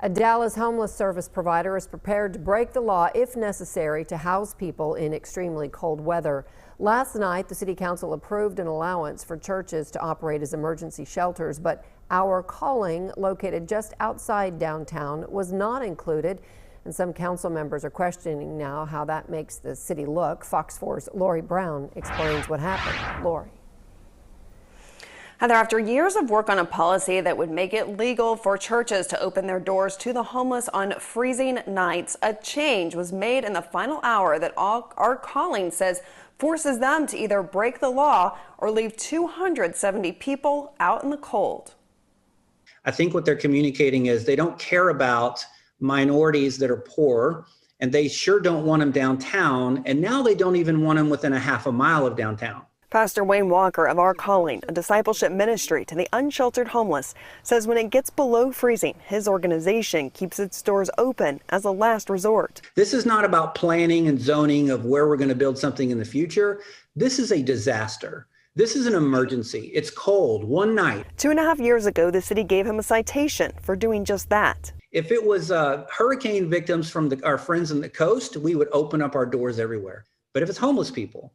A Dallas homeless service provider is prepared to break the law if necessary to house people in extremely cold weather. Last night, the City Council approved an allowance for churches to operate as emergency shelters, but Our Calling, located just outside downtown, was not included. And some council members are questioning now how that makes the city look. Fox 4's Lori Brown explains what happened. Lori. Heather, after years of work on a policy that would make it legal for churches to open their doors to the homeless on freezing nights, a change was made in the final hour that Our Calling says forces them to either break the law or leave 270 people out in the cold. I think what they're communicating is they don't care about minorities that are poor, and they sure don't want them downtown, and now they don't even want them within a half a mile of downtown. Pastor Wayne Walker of Our Calling, a discipleship ministry to the unsheltered homeless, says when it gets below freezing, his organization keeps its doors open as a last resort. This is not about planning and zoning of where we're going to build something in the future. This is a disaster. This is an emergency. It's cold one night. 2.5 years ago, the city gave him a citation for doing just that. If it was hurricane victims from our friends on the coast, we would open up our doors everywhere. But if it's homeless people,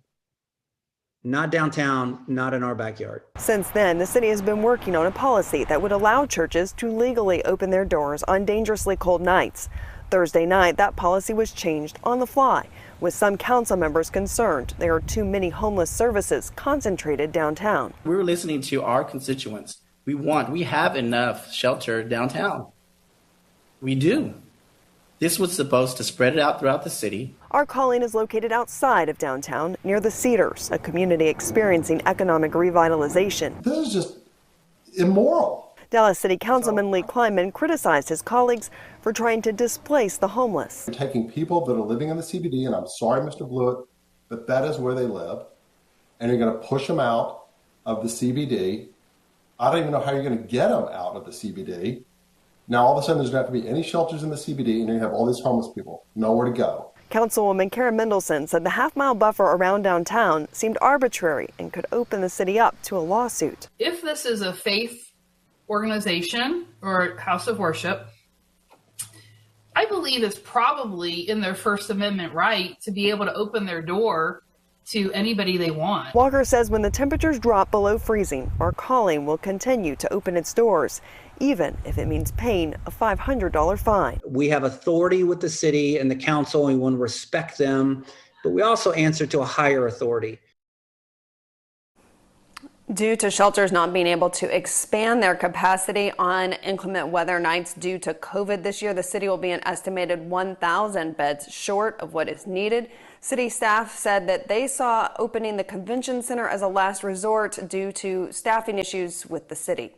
not downtown, not in our backyard. Since then, the city has been working on a policy that would allow churches to legally open their doors on dangerously cold nights. Thursday night, that policy was changed on the fly, with some council members concerned there are too many homeless services concentrated downtown. We're listening to our constituents. We have enough shelter downtown. We do. This was supposed to spread it out throughout the city. Our Calling is located outside of downtown near the Cedars, a community experiencing economic revitalization. This is just immoral. Dallas City Councilman Lee Kleinman criticized his colleagues for trying to displace the homeless. You're taking people that are living in the CBD, and I'm sorry, Mr. Blewett, but that is where they live, and you're going to push them out of the CBD. I don't even know how you're going to get them out of the CBD. Now, all of a sudden, there's not going to be any shelters in the CBD, and you have all these homeless people, nowhere to go. Councilwoman Karen Mendelson said the half-mile buffer around downtown seemed arbitrary and could open the city up to a lawsuit. If this is a faith organization or house of worship, I believe it's probably in their First Amendment right to be able to open their door to anybody they want. Walker says when the temperatures drop below freezing, Our Calling will continue to open its doors, even if it means paying a $500 fine. We have authority with the city and the council, and we want to respect them, but we also answer to a higher authority. Due to shelters not being able to expand their capacity on inclement weather nights due to COVID this year, the city will be an estimated 1,000 beds short of what is needed. City staff said that they saw opening the convention center as a last resort due to staffing issues with the city.